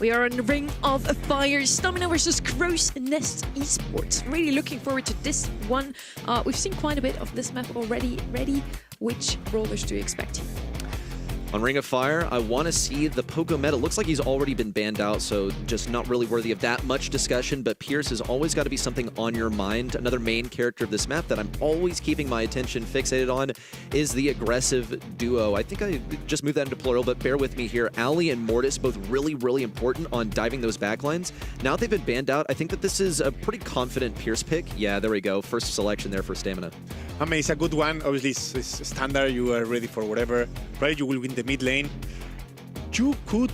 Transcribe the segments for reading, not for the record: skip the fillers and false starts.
We are on the Ring of Fire. Stamina versus CROWS Nest Esports. Really looking forward to this one. We've seen quite a bit of this map already. Which brawlers do you expect here? On Ring of Fire, I want to see the Pogo meta. Looks like he's already been banned out, so just not really worthy of that much discussion, but Pierce has always got to be something on your mind. Another main character of this map that I'm always keeping my attention fixated on is the aggressive duo. I think I just moved that into plural, but bear with me here. Ali and Mortis, both really important on diving those backlines. Now they've been banned out, I think that this is a pretty confident Pierce pick. Yeah, there we go. First selection there for Stamina. I mean, it's a good one. Obviously, it's standard. You are ready for whatever. Right, you will win the mid lane. You could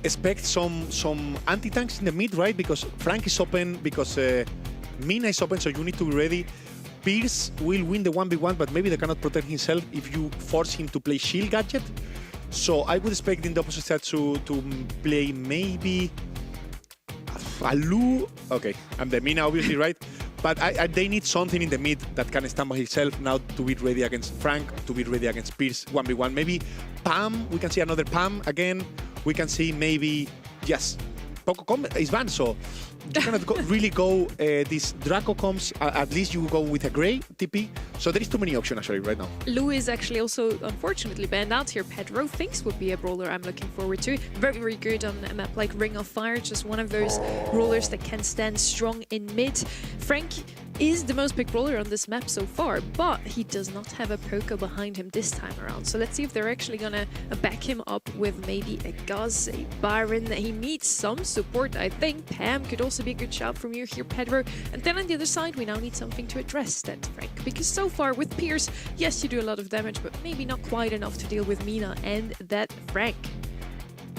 expect some anti-tanks in the mid, right? Because Frank is open, because Mina is open, so you need to be ready. Pierce will win the 1v1, but maybe they cannot protect himself if you force him to play shield gadget. So I would expect in the opposite side to play maybe a Lu. Okay, I'm the Mina, obviously, right? But they need something in the mid that can stand by himself now to be ready against Frank, to be ready against Pierce 1v1. Maybe Pam, we can see another Pam again. We can see maybe, yes, Poco Com is banned, so you cannot really go this Draco comes, at least you go with a Grey TP. So there is too many options actually right now. Lou is actually also unfortunately banned out here. Pedro thinks would be a brawler I'm looking forward to. Very good on a map like Ring of Fire, just one of those brawlers that can stand strong in mid. Frank is the most picked brawler on this map so far, but he does not have a Poco behind him this time around. So let's see if they're actually gonna back him up with maybe a Guz, a Byron. He needs some support, I think. Pam could also be a good shout from you here, Pedro. And then on the other side, we now need something to address that Frank, because so far with Pierce, yes, you do a lot of damage, but maybe not quite enough to deal with Mina and that Frank.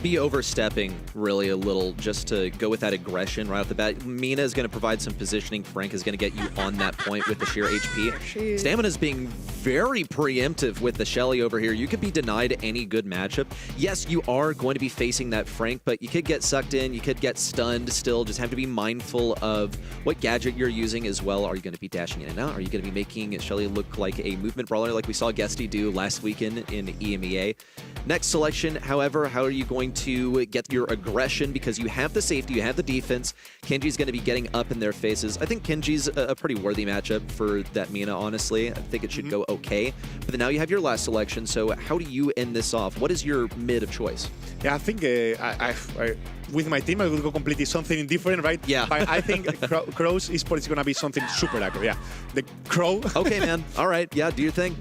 Be overstepping really a little just to go with that aggression right off the bat. Mina is going to provide some positioning. Frank is going to get you on that point with the sheer HP. Stamina is being very preemptive with the Shelly over here. You could be denied any good matchup. Yes, you are going to be facing that Frank, but you could get sucked in. You could get stunned still. Just have to be mindful of what gadget you're using as well. Are you going to be dashing in and out? Are you going to be making Shelly look like a movement brawler like we saw Guesty do last weekend in EMEA? Next selection, however, how are you going to get your aggression? Because you have the safety, you have the defense. Kenji's going to be getting up in their faces. I think Kenji's a pretty worthy matchup for that Mina, honestly. I think it should go okay. But then now you have your last selection, so how do you end this off? What is your mid of choice? Yeah, I think with my team, I would go completely something different, right? Yeah. But I think CROWS Esports is going to be something super aggro, yeah. The Crow. Okay, man. All right. Yeah, do your thing.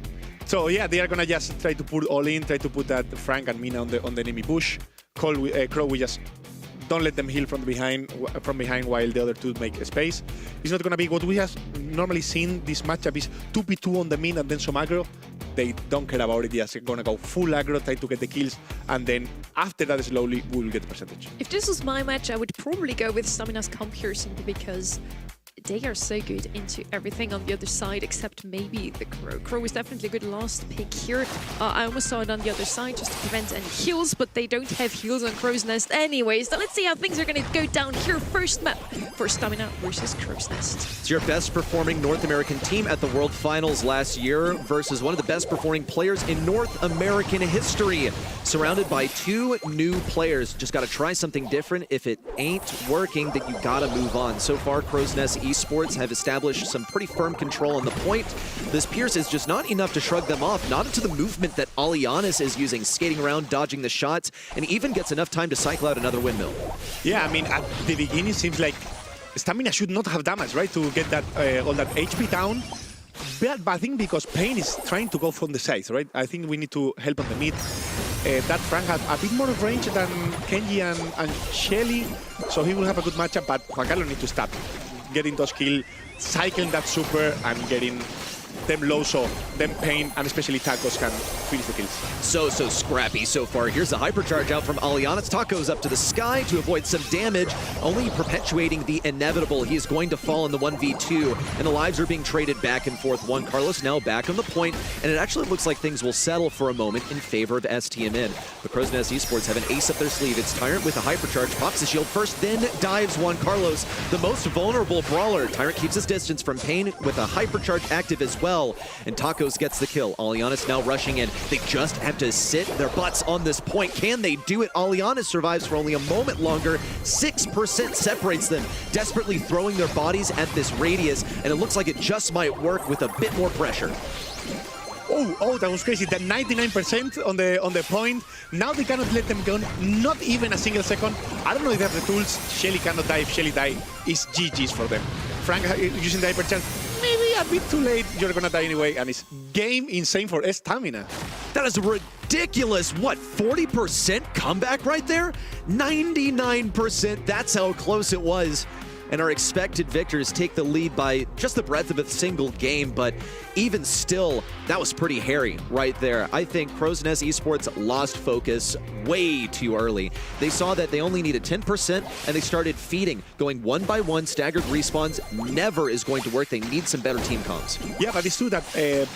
So yeah, they are gonna just try to put all in, try to put that Frank and Mina on the enemy push. Crow, we just don't let them heal from behind while the other two make space. It's not gonna be what we have normally seen. This matchup is 2v2 on the mid and then some aggro. They don't care about it. They're gonna go full aggro, try to get the kills, and then after that, slowly we will get the percentage. If this was my match, I would probably go with Stamina's comp here simply because they are so good into everything on the other side, except maybe the Crow. Crow is definitely a good last pick here. I almost saw it on the other side just to prevent any heals, but they don't have heals on CROWS Nest anyway. So let's see how things are going to go down here. First map for Stamina versus CROWS Nest. It's your best performing North American team at the World Finals last year versus one of the best performing players in North American history. Surrounded by two new players. Just got to try something different. If it ain't working, then you got to move on. So far, CROWS Nest Esports have established some pretty firm control on the point. This Pierce is just not enough to shrug them off, not into the movement that Alianis is using, skating around, dodging the shots, and even gets enough time to cycle out another windmill. Yeah, I mean, at the beginning, it seems like Stamina should not have damage, right, to get that all that HP down. But I think because Pain is trying to go from the sides, right? I think we need to help on the mid. That Frank has a bit more of range than Kenji and Shelly, so he will have a good matchup, but Juan Carlos needs to stop getting those kills, cycling that super, and getting them low, so them Pain and especially Tacos can finish the kills. So scrappy so far. Here's a hypercharge out from Alianis. Tacos up to the sky to avoid some damage, only perpetuating the inevitable. He is going to fall in the 1v2, and the lives are being traded back and forth. Juan Carlos now back on the point, and it actually looks like things will settle for a moment in favor of STMN. The CROWS Nest Esports have an ace up their sleeve. It's Tyrant with a hypercharge, pops the shield first, then dives Juan Carlos, the most vulnerable brawler. Tyrant keeps his distance from Pain with a hypercharge active as well. well. And Tacos gets the kill. Alianis now rushing in. They just have to sit their butts on this point. Can they do it? Alianis survives for only a moment longer. 6% separates them, desperately throwing their bodies at this radius, and it looks like it just might work with a bit more pressure. Oh, that was crazy. That 99% on the point. Now they cannot let them go. Not even a single second. I don't know if they have the tools. Shelly cannot die. If Shelly die, it's GG's for them. Frank using the hyper charge. Maybe a bit too late. You're gonna die anyway. And it's game insane for STMN. That is a ridiculous, what, 40% comeback right there? 99%. That's how close it was. And our expected victors take the lead by just the breadth of a single game, but even still, that was pretty hairy right there. I think CROWS ESPORTS lost focus way too early. They saw that they only needed 10%, and they started feeding, going one by one, staggered respawns. Never is going to work. They need some better team comms. Yeah, but it's true that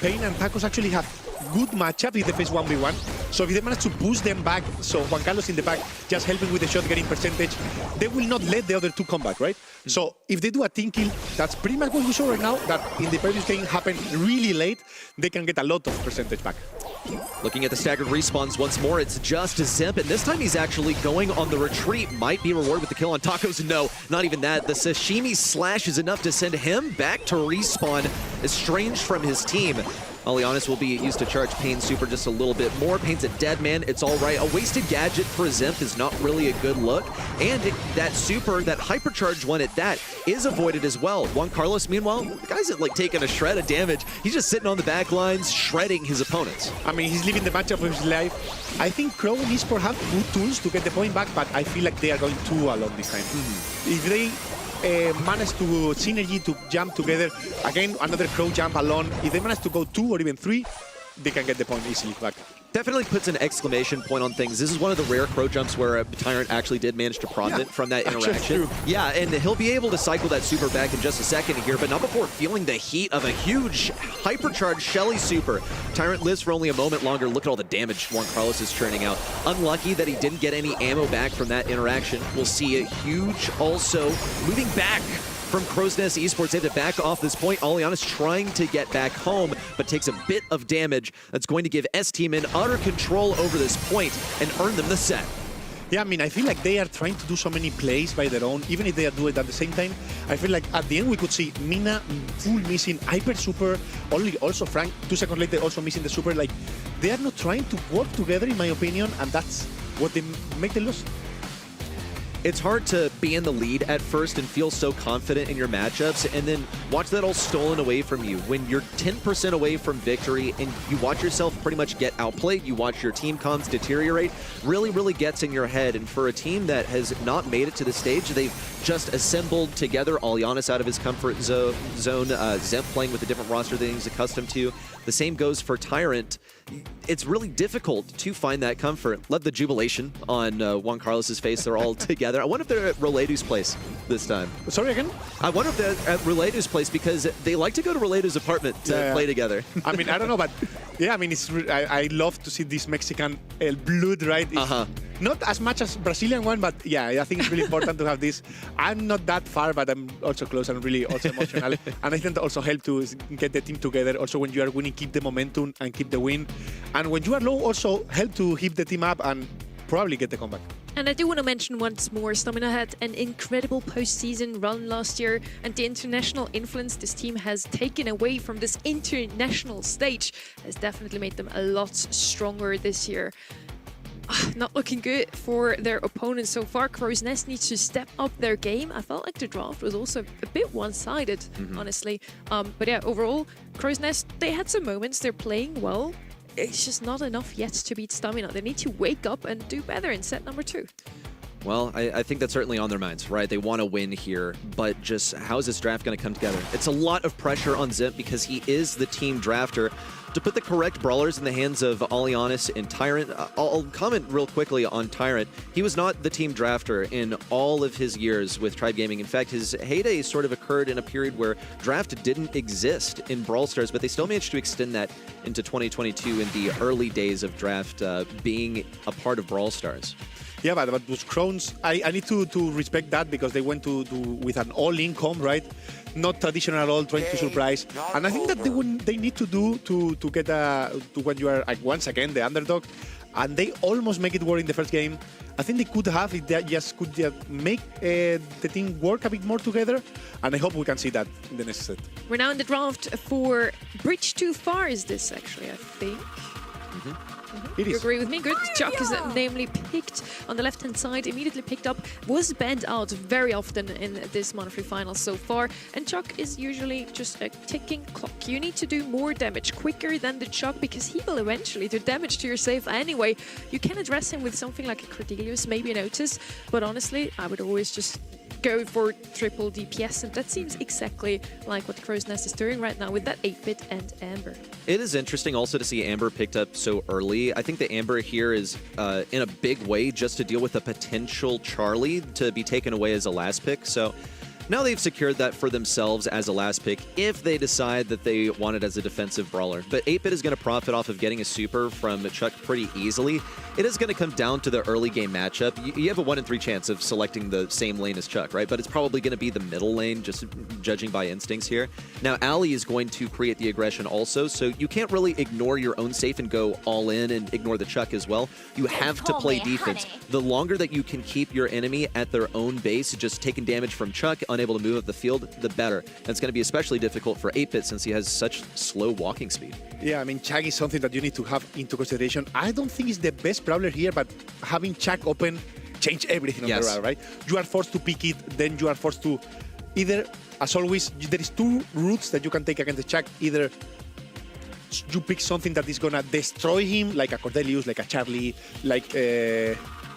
Pain and Tacos actually have good matchup if they face 1v1. So if they manage to push them back, so Juan Carlos in the back, just helping with the shot, getting percentage, they will not let the other two come back, right? So if they do a team kill, that's pretty much what we saw right now, that in the previous game happened really late, they can get a lot of percentage back. Looking at the staggered respawns once more, it's just Zemp, and this time he's actually going on the retreat. Might be rewarded with the kill on Tacos. No, not even that. The sashimi slash is enough to send him back to respawn, estranged from his team. Alianis will be used to charge Pain super just a little bit more. Pain's a dead man. It's all right. A wasted gadget for Zemp is not really a good look. And that super, that hypercharged one at that, is avoided as well. Juan Carlos, meanwhile, the guy's like taking a shred of damage. He's just sitting on the back lines, shredding his opponents. I mean, he's living the matchup of his life. I think CROWS ESPORTS have good tools to get the point back, but I feel like they are going too alone this time. If they manage to synergy to jump together, again, another CROWS jump alone, if they manage to go 2 or even 3, they can get the point easily back. Definitely puts an exclamation point on things. This is one of the rare CROWS jumps where Tyrant actually did manage to profit from that interaction. Yeah, and he'll be able to cycle that super back in just a second here, but not before feeling the heat of a huge hypercharged Shelly super. Tyrant lives for only a moment longer. Look at all the damage Juan Carlos is churning out. Unlucky that he didn't get any ammo back from that interaction. We'll see a huge also moving back from CROWS ESPORTS. They have to back off this point. Alianis trying to get back home, but takes a bit of damage. That's going to give STMN utter control over this point and earn them the set. Yeah, I mean, I feel like they are trying to do so many plays by their own, even if they are doing it at the same time. I feel like at the end we could see Mina full missing, hyper super, only also Frank 2 seconds later also missing the super. Like, they are not trying to work together, in my opinion, and that's what they make the loss. It's hard to be in the lead at first and feel so confident in your matchups and then watch that all stolen away from you. When you're 10% away from victory and you watch yourself pretty much get outplayed, you watch your team comms deteriorate, really gets in your head. And for a team that has not made it to the stage, they've just assembled together. Alianis out of his comfort zone, Zemp playing with a different roster than he's accustomed to. The same goes for Tyrant. It's really difficult to find that comfort. Love the jubilation on Juan Carlos's face. They're all together. I wonder if they're at Roledu's place this time. Sorry, again? I wonder if they're at Roledu's place because they like to go to Roledu's apartment to play together. I mean, I don't know, but yeah, I mean, I love to see this Mexican blood, right? Not as much as Brazilian one, but yeah, I think it's really important to have this. I'm not that far, but I'm also close. I'm really also emotional. And I think that also help to get the team together. Also, when you are winning, keep the momentum and keep the win. And when you are low, also help to keep the team up and probably get the comeback. And I do want to mention once more, STMN had an incredible postseason run last year, and the international influence this team has taken away from this international stage has definitely made them a lot stronger this year. Not looking good for their opponents so far. CROWS needs to step up their game. I felt like the draft was also a bit one-sided, honestly. But yeah, overall, CROWS, they had some moments. They're playing well. It's just not enough yet to beat STMN. They need to wake up and do better in set number 2. Well, I think that's certainly on their minds, right? They want to win here, but just how is this draft going to come together? It's a lot of pressure on Zemp because he is the team drafter. To put the correct brawlers in the hands of Alianis and Tyrant, I'll comment real quickly on Tyrant. He was not the team drafter in all of his years with Tribe Gaming. In fact, his heyday sort of occurred in a period where draft didn't exist in Brawlstars, but they still managed to extend that into 2022 in the early days of draft being a part of Brawlstars. Yeah, but with CROWS, I need to respect that because they went to with an all-in comp, right? not traditional at all, trying to surprise. And I think that they need to do to get to when you are like, once again the underdog, and they almost make it work in the first game. I think they could have if they just could make the team work a bit more together, and I hope we can see that in the next set. We're now in the draft for Bridge Too Far. Is this actually? I think. It You is. agree with me? Good. Chuck is namely picked on the left-hand side, immediately picked up, was banned out very often in this Mono3 final so far, and Chuck is usually just a ticking clock. You need to do more damage quicker than the Chuck because he will eventually do damage to your save anyway. You can address him with something like a Cordelius, maybe an Otis, but honestly, I would always just go for triple DPS, and that seems exactly like what CROWS is doing right now with that 8-bit and Amber. It is interesting also to see Amber picked up so early. I think the Amber here is in a big way just to deal with a potential Charlie to be taken away as a last pick. So now they've secured that for themselves as a last pick if they decide that they want it as a defensive brawler. But 8-bit is going to profit off of getting a super from Chuck pretty easily. It is going to come down to the early game matchup. You have a 1 in 3 chance of selecting the same lane as Chuck, right? But it's probably going to be the middle lane, just judging by instincts here. Now, Ali is going to create the aggression also, so you can't really ignore your own safe and go all in and ignore the Chuck as well. You have to play defense. The longer that you can keep your enemy at their own base, just taking damage from Chuck, unable to move up the field, the better. And it's going to be especially difficult for 8-bit since he has such slow walking speed. Yeah, I mean, Chuck is something that you need to have into consideration. I don't think it's the best brawler here, but having Chuck open change everything on the route, right? You are forced to pick it, then you are forced to either, as always, there is 2 routes that you can take against the Chuck. Either you pick something that is gonna destroy him, like a Cordelius, like a Charlie, like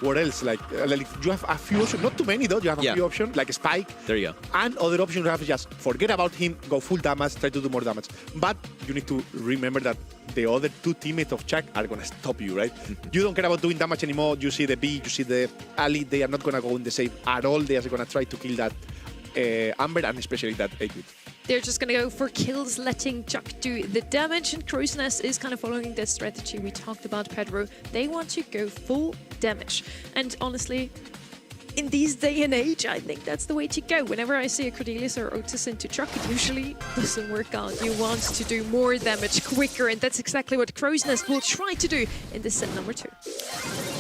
what else? Like you have a few options, not too many though. You have a few options, like a Spike. There you go. And other options you have is just forget about him, go full damage, try to do more damage. But you need to remember that the other 2 teammates of Chuck are gonna stop you, right? You don't care about doing damage anymore. You see the B, you see the Ali. They are not gonna go in the save at all. They are gonna try to kill that Amber and especially that 8-bit. They're just going to go for kills, letting Chuck do the damage, and CROWS is kind of following the strategy we talked about, Pedro. They want to go full damage. And honestly, in these day and age, I think that's the way to go. Whenever I see a Cordelius or Otis into Chuck, it usually doesn't work out. You want to do more damage quicker, and that's exactly what CROWS will try to do in this set number 2.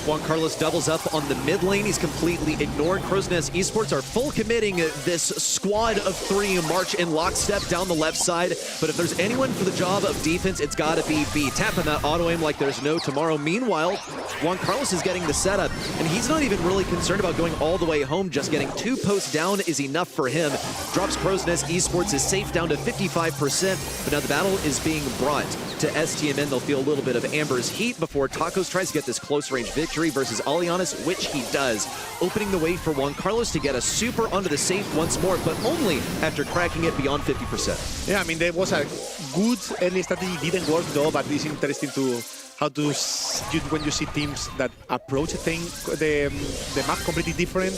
Juan Carlos doubles up on the mid lane. He's completely ignored. CROWS Esports are full committing this squad of 3 march in lockstep down the left side. But if there's anyone for the job of defense, it's got to be B. Tapping that auto aim like there's no tomorrow. Meanwhile, Juan Carlos is getting the setup, and he's not even really concerned about going all the way home. Just getting 2 posts down is enough for him. Drops CROWS Esports is safe down to 55%, but now the battle is being brought to STMN. They'll feel a little bit of Amber's heat before Tacos tries to get this close range victory versus Alianis, which he does, opening the way for Juan Carlos to get a super onto the safe once more, but only after cracking it beyond 50%. Yeah, I mean, there was a good early strategy, didn't work though, but it's interesting to how to when you see teams that approach the map completely different.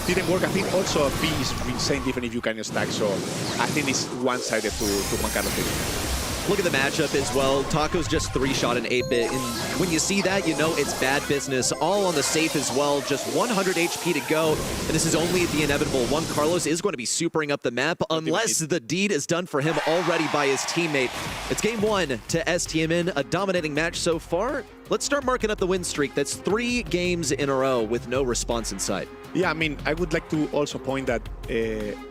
Didn't work. I think also B is insane different if you can stack, so I think it's one-sided to Juan Carlos. Look at the matchup as well. Taco's just 3-shot an 8-bit, and when you see that, you know it's bad business. All on the safe as well, just 100 HP to go, and this is only the inevitable. Juan Carlos is going to be supering up the map unless the deed is done for him already by his teammate. It's game 1 to STMN, a dominating match so far. Let's start marking up the win streak. That's 3 games in a row with no response in sight. Yeah, I mean, I would like to also point that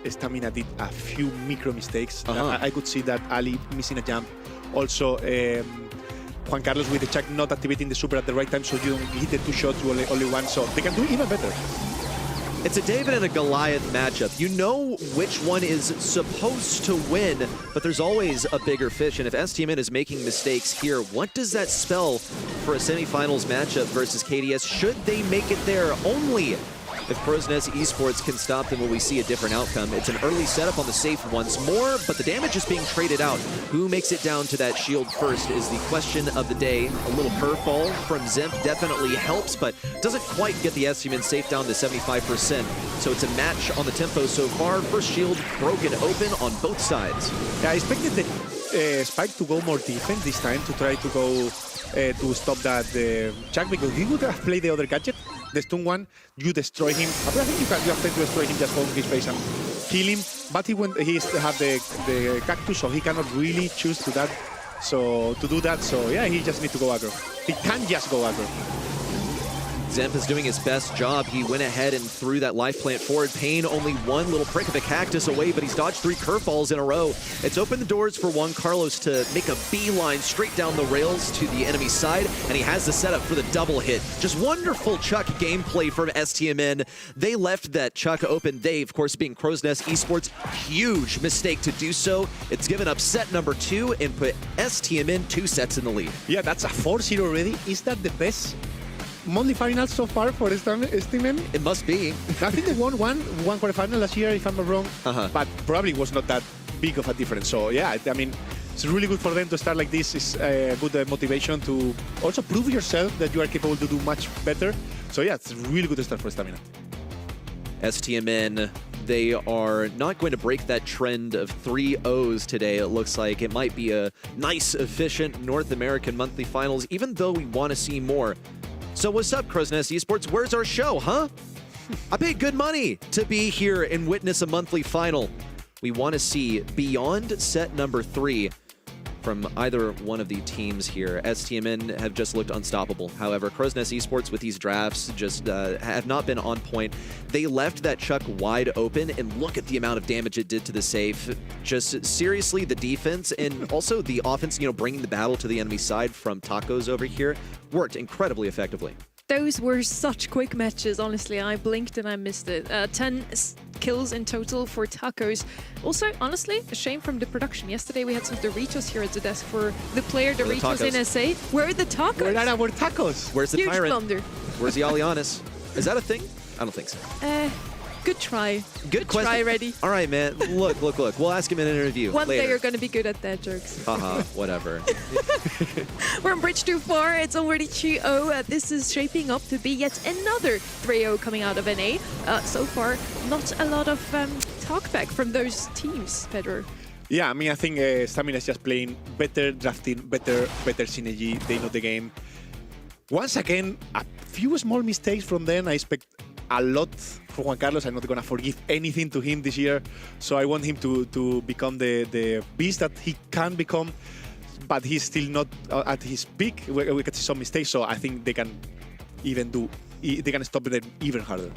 Stamina did a few micro mistakes. I could see that Ali missing a jump. Also, Juan Carlos with the Chuck not activating the super at the right time, so you don't hit the 2 shots, you only 1, so they can do even better. It's a David and a Goliath matchup. You know which one is supposed to win, but there's always a bigger fish, and if STMN is making mistakes here, what does that spell for a semifinals matchup versus KDS? Should they make it there? Only if CROWS Esports can stop them will we see a different outcome. It's an early setup on the safe once more, but the damage is being traded out. Who makes it down to that shield first is the question of the day. A little curveball from Zimp definitely helps, but doesn't quite get the STMN safe down to 75%. So it's a match on the tempo so far. First shield broken open on both sides. Yeah, I expected the Spike to go more defense this time, to try to go to stop that Chuck, because he would have played the other gadget, the stun one, you destroy him. I think you have time to destroy him, just hold his face and kill him, but he have the cactus, so he cannot really choose to do that. So yeah, he just needs to go aggro. He can't just go aggro. Zemp is doing his best job. He went ahead and threw that life plant forward. Pain only one little prick of a cactus away, but he's dodged 3 curveballs in a row. It's opened the doors for Juan Carlos to make a beeline straight down the rails to the enemy side, and he has the setup for the double hit. Just wonderful Chuck gameplay from STMN. They left that Chuck open. They, of course, being CROWS Nest Esports, huge mistake to do so. It's given up set number 2 and put STMN 2 sets in the lead. Yeah, that's a 4-0 already. Is that the best monthly finals so far for STMN? It must be. I think they won one quarterfinal last year, if I'm not wrong, but probably was not that big of a difference. So yeah, I mean, it's really good for them to start like this. It's good motivation to also prove yourself that you are capable to do much better. So yeah, it's a really good start for Stamina. STMN, they are not going to break that trend of 3 O's today. It looks like it might be a nice, efficient North American monthly finals, even though we want to see more. So what's up, CROWS Nest Esports? Where's our show, huh? I paid good money to be here and witness a monthly final. We want to see beyond set number 3 from either one of the teams here. STMN have just looked unstoppable. However, CROWS Nest Esports with these drafts just have not been on point. They left that Chuck wide open, and look at the amount of damage it did to the safe. Just seriously, the defense and also the offense, bringing the battle to the enemy side from Tacos over here worked incredibly effectively. Those were such quick matches, honestly. I blinked and I missed it. 10 kills in total for Tacos. Also, honestly, a shame from the production. Yesterday we had some Doritos here at the desk for the player Doritos in SA. Where are the tacos? Where are our tacos? Where's the Huge tyrant? blunder. Where's the Alianis? Is that a thing? I don't think so. Good try. Good question. Try, ready. All right, man. Look. We'll ask him in an interview One later. day you're going to be good at that, jokes. Haha, whatever. We're on bridge too far. It's already 2-0. This is shaping up to be yet another 3-0 coming out of NA. So far, not a lot of talkback from those teams, Pedro. Yeah, I mean, I think Stamina is just playing better, drafting better synergy. They know the game. Once again, a few small mistakes from them. I expect a lot for Juan Carlos. I'm not going to forgive anything to him this year. So I want him to become the beast that he can become. But he's still not at his peak. We can see some mistakes. So I think they can stop them even harder.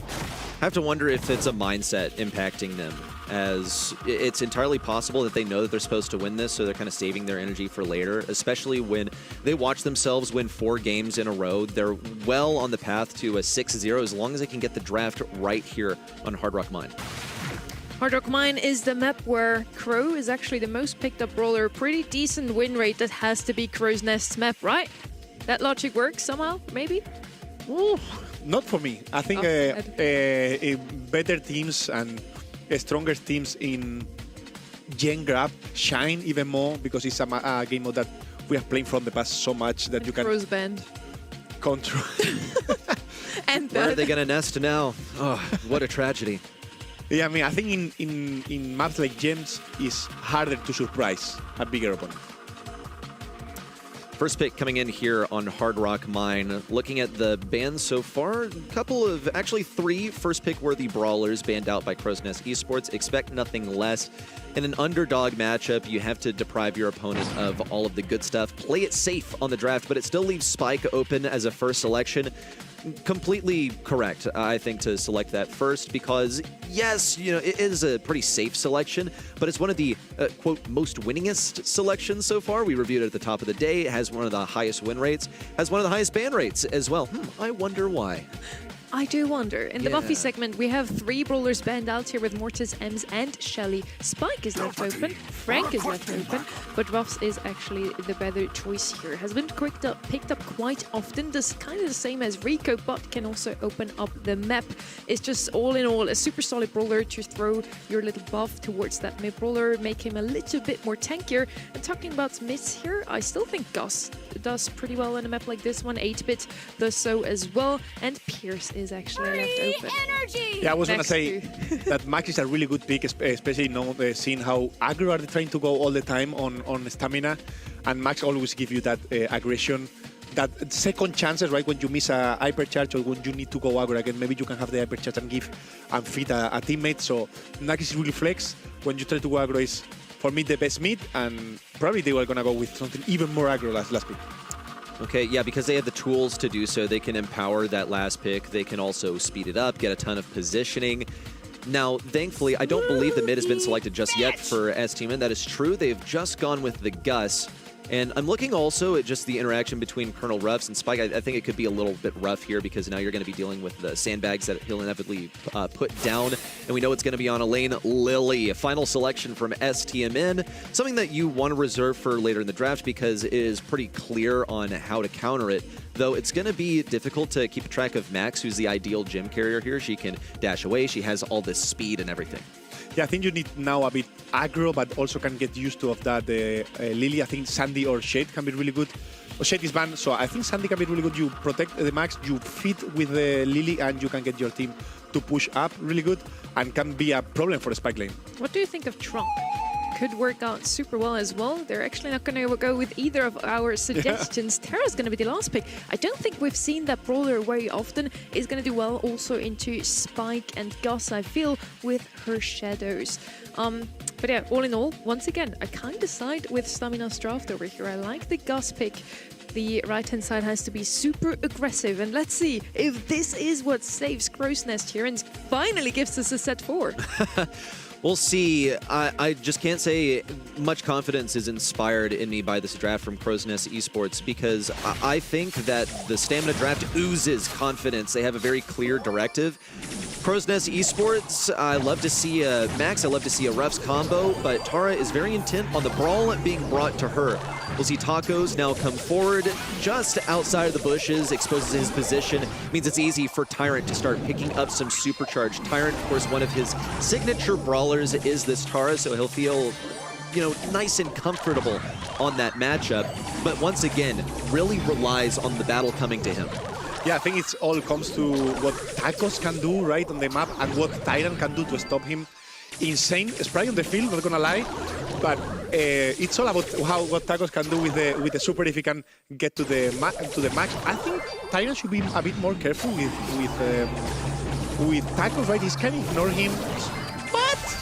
I have to wonder if it's a mindset impacting them, as it's entirely possible that they know that they're supposed to win this, so they're kind of saving their energy for later, especially when they watch themselves win 4 games in a row. They're well on the path to a 6-0 as long as they can get the draft right here on Hard Rock Mine. Hard Rock Mine is the map where Crow is actually the most picked up brawler. Pretty decent win rate. That has to be CROWS Nest's map, right? That logic works somehow, maybe? Ooh, not for me. I think better teams and stronger teams in Gen Grab shine even more because it's a game mode that we have played from the past so much that you can CROWS band. control. And Where are they going to nest now? Oh, what a tragedy. Yeah, I mean, I think in maps like Gems, it's harder to surprise a bigger opponent. First pick coming in here on Hard Rock Mine. Looking at the bans so far, actually 3 first pick worthy brawlers banned out by CROWS Nest Esports. Expect nothing less. In an underdog matchup, you have to deprive your opponent of all of the good stuff. Play it safe on the draft, but it still leaves Spike open as a first selection. Completely correct, I think, to select that first because, yes, it is a pretty safe selection, but it's one of the, quote, most winningest selections so far. We reviewed it at the top of the day. It has one of the highest win rates, has one of the highest ban rates as well. I wonder why. I do wonder. In the Buffy segment, we have 3 brawlers banned out here with Mortis, Ems, and Shelly. Spike is left open, Frank is left open, but Ruffs is actually the better choice here. Has been picked up quite often, does kind of the same as Rico, but can also open up the map. It's just all in all a super solid brawler to throw your little buff towards that mid brawler, make him a little bit more tankier. And talking about mids here, I still think Gus does pretty well in a map like this one. 8-bit does so as well, and Pierce is actually left open. Yeah, I was going to say that Max is a really good pick, especially seeing how aggro are they trying to go all the time on Stamina, and Max always gives you that aggression that second chances, right? When you miss a hypercharge or when you need to go aggro again, maybe you can have the hypercharge and give and feed a teammate. So Nagi is really flex. When you try to go aggro is, for me, the best mid, and probably they were going to go with something even more aggro last pick. Okay, yeah, because they have the tools to do so. They can empower that last pick. They can also speed it up, get a ton of positioning. Now, thankfully, I don't believe the mid has been selected just yet for STMN. That is true. They've just gone with the Gus. And I'm looking also at just the interaction between Colonel Ruffs and Spike. I think it could be a little bit rough here because now you're going to be dealing with the sandbags that he'll inevitably put down. And we know it's going to be on a lane. Lily, a final selection from STMN. Something that you want to reserve for later in the draft because it is pretty clear on how to counter it. Though it's going to be difficult to keep track of Max, who's the ideal gym carrier here. She can dash away. She has all this speed and everything. Yeah, I think you need now a bit aggro, but also can get used to of that. Lily, I think Sandy or Shade can be really good. Oh, Shade is banned, so I think Sandy can be really good. You protect the Max, you feed with Lily, and you can get your team to push up really good, and can be a problem for the Spike lane. What do you think of Trunk? Could work out super well as well. They're actually not going to go with either of our suggestions. Terra's going to be the last pick. I don't think we've seen that brawler very often. Is going to do well also into Spike and Gus, I feel, with her shadows. But yeah, all in all, once again, I kind of side with Stamina's draft over here. I like the Gus pick. The right-hand side has to be super aggressive. And let's see if this is what saves Crow's Nest here and finally gives us a set 4. We'll see. I just can't say much confidence is inspired in me by this draft from Crow's Nest Esports because I think that the Stamina draft oozes confidence. They have a very clear directive. Crow's Nest Esports, I love to see a Max, I love to see a Ruffs combo, but Tara is very intent on the brawl being brought to her. We'll see Tacos now come forward just outside of the bushes, exposes his position, means it's easy for Tyrant to start picking up some supercharge. Tyrant, of course, one of his signature brawlers is this Tara, so he'll feel, you know, nice and comfortable on that matchup, but once again, really relies on the battle coming to him. Yeah, I think it all comes to what Tacos can do right on the map and what Tyrant can do to stop him. Insane spray on the field, not gonna lie, but it's all about what Tacos can do with the super if he can get to the max. I think Tyrant should be a bit more careful with Tacos, right? He's kind of ignore him.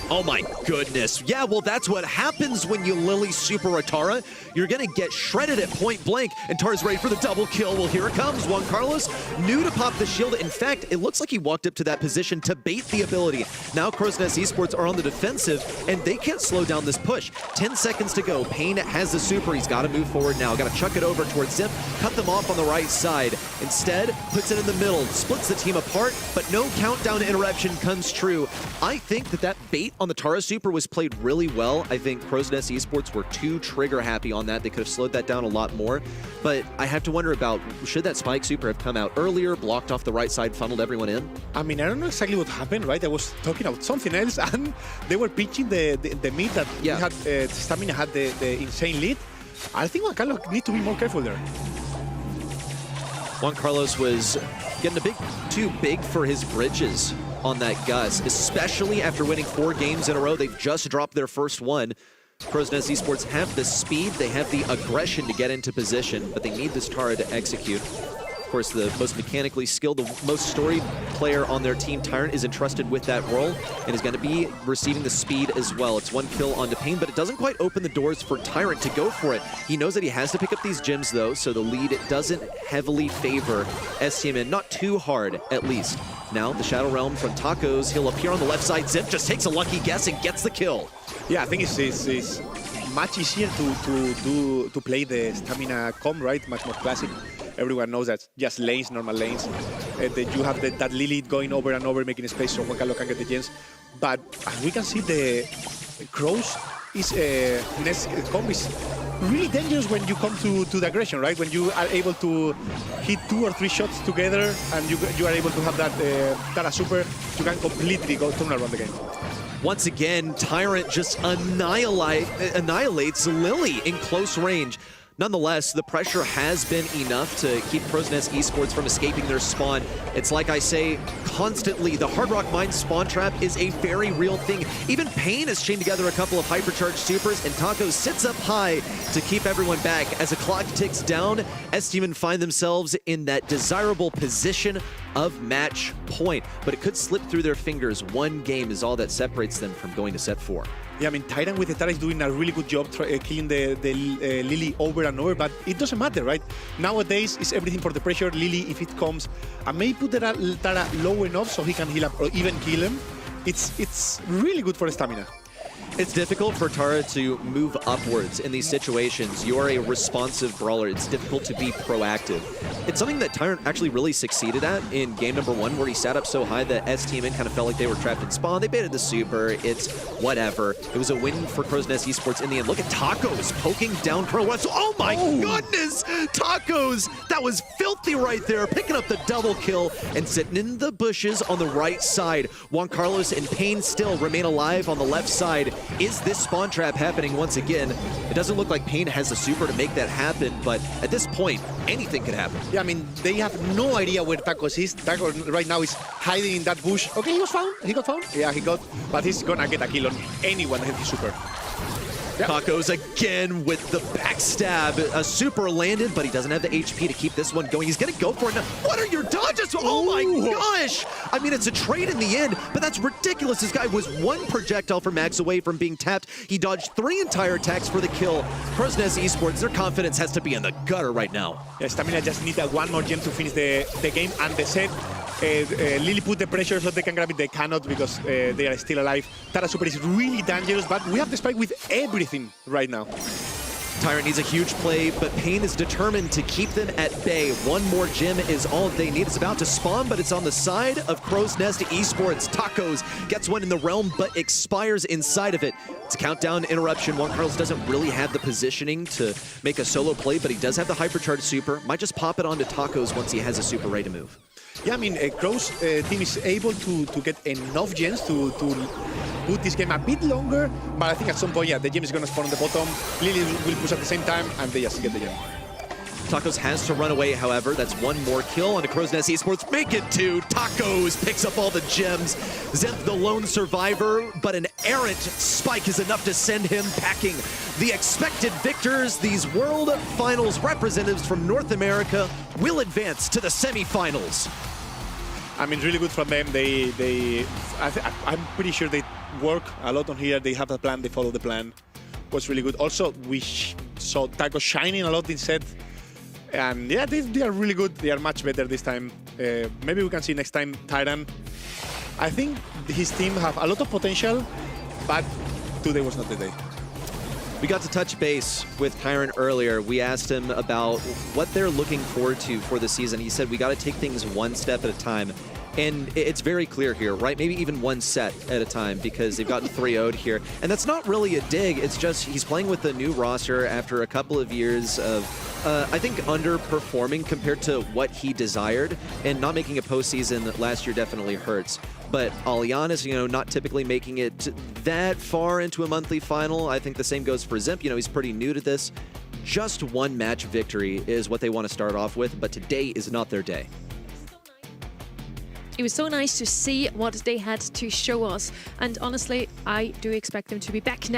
Oh my goodness. Yeah, well, that's what happens when you Lily super a Tara. You're going to get shredded at point blank, and Tara's ready for the double kill. Well, here it comes. Juan Carlos knew to pop the shield. In fact, it looks like he walked up to that position to bait the ability. Now Crow's Nest Esports are on the defensive, and they can't slow down this push. 10 seconds to go. Payne has the super. He's got to move forward now. Got to chuck it over towards Zip, cut them off on the right side. Instead, puts it in the middle, splits the team apart, but no countdown interruption comes true. I think that bait on the Tara super was played really well. I think Crow's Nest Esports were too trigger happy on that. They could have slowed that down a lot more. But I have to wonder about, should that Spike super have come out earlier, blocked off the right side, funneled everyone in? I mean, I don't know exactly what happened, right? I was talking about something else, and they were pitching the mid that we had, Stamina had the insane lead. I think Juan Carlos needs to be more careful there. Juan Carlos was getting a bit too big for his britches on that Gus, especially after winning 4 games in a row. They've just dropped their first one. Crow's Nest Esports have the speed, they have the aggression to get into position, but they need this Tara to execute. Of course, the most mechanically skilled, the most storied player on their team, Tyrant, is entrusted with that role and is going to be receiving the speed as well. It's 1 kill onto Payne, but it doesn't quite open the doors for Tyrant to go for it. He knows that he has to pick up these gems, though, so the lead doesn't heavily favor STMN, not too hard, at least. Now, the Shadow Realm from Tacos, he'll appear on the left side. Zip just takes a lucky guess and gets the kill. Yeah, I think it's much easier to play the Stamina comp, right? Much more classic. Everyone knows that just lanes, normal lanes. That you have that Lily going over and over, making space so Juan Carlos can get the gems. But as we can see, the CROWS is Nest comp is really dangerous when you come to the aggression, right? When you are able to hit 2 or 3 shots together and you are able to have that Tara super, you can completely turn around the game. Once again, Tyrant just annihilates Lily in close range. Nonetheless, the pressure has been enough to keep CROWS ESPORTS from escaping their spawn. It's like I say constantly, the Hard Rock Mine spawn trap is a very real thing. Even Pain has chained together a couple of hypercharged supers, and Taco sits up high to keep everyone back. As the clock ticks down, STMN find themselves in that desirable position of match point. But it could slip through their fingers. One game is all that separates them from going to set 4. Yeah, I mean, Tyrant with the Tara is doing a really good job killing the Lily over and over, but it doesn't matter, right? Nowadays, it's everything for the pressure. Lily, if it comes, and maybe put the Tara low enough so he can heal up or even kill him, it's really good for stamina. It's difficult for Tara to move upwards in these situations. You are a responsive brawler. It's difficult to be proactive. It's something that Tyrant actually really succeeded at in game number 1, where he sat up so high that STMN kind of felt like they were trapped in spawn. They baited the super. It's whatever. It was a win for CROWS ESPORTS in the end. Look at Tacos poking down CROWS. Oh my goodness! Tacos! That was filthy right there, picking up the double kill and sitting in the bushes on the right side. Juan Carlos and Pain still remain alive on the left side. Is this spawn trap happening once again? It doesn't look like Pain has the super to make that happen, but at this point, anything could happen. Yeah, I mean, they have no idea where Tacos is. Tacos right now is hiding in that bush. Okay, he was found. He got found. Yeah, he got, but he's gonna get a kill on anyone that has his super. Yep. Tacos again with the backstab. A super landed, but he doesn't have the HP to keep this one going. He's gonna go for it now. What are your dodges? Oh my gosh! I mean, it's a trade in the end, but that's ridiculous. This guy was one projectile from max away from being tapped. He dodged 3 entire attacks for the kill. CROWS ESPORTS, their confidence has to be in the gutter right now. Yeah, Stamina just need one more gem to finish the game and the set. Lily put the pressure so they can grab it. They cannot because they are still alive. Tara Super is really dangerous, but we have the spike with everything right now. Tyrant needs a huge play, but Pain is determined to keep them at bay. One more gem is all they need. It's about to spawn, but it's on the side of CROWS ESPORTS. Tacos gets one in the realm, but expires inside of it. It's a countdown interruption. Juan Carlos doesn't really have the positioning to make a solo play, but he does have the hypercharged super. Might just pop it onto Tacos once he has a super ready to move. Yeah, I mean, CROWS team is able to get enough gems to put this game a bit longer, but I think at some point, yeah, the gem is going to spawn on the bottom. Lily will push at the same time, and they just get the gem. Tacos has to run away, however. That's one more kill onto CROWS ESPORTS. Make it 2. Tacos picks up all the gems. Zemp the lone survivor, but an errant spike is enough to send him packing. The expected victors, these World Finals representatives from North America, will advance to the semifinals. I mean, really good from them. I'm pretty sure they work a lot on here. They have a plan. They follow the plan. Was really good. Also, we saw Taco shining a lot in set. And yeah, they are really good. They are much better this time. Maybe we can see next time Tyrant. I think his team have a lot of potential, but today was not the day. We got to touch base with Tyrant earlier. We asked him about what they're looking forward to for the season. He said, we got to take things one step at a time. And it's very clear here, right? Maybe even one set at a time, because they've gotten 3-0'd here. And that's not really a dig. It's just he's playing with a new roster after a couple of years of, I think, underperforming compared to what he desired. And not making a postseason last year definitely hurts. But Alianis, not typically making it that far into a monthly final. I think the same goes for Zemp. He's pretty new to this. Just one match victory is what they want to start off with, but today is not their day. It was so nice to see what they had to show us. And honestly, I do expect them to be back next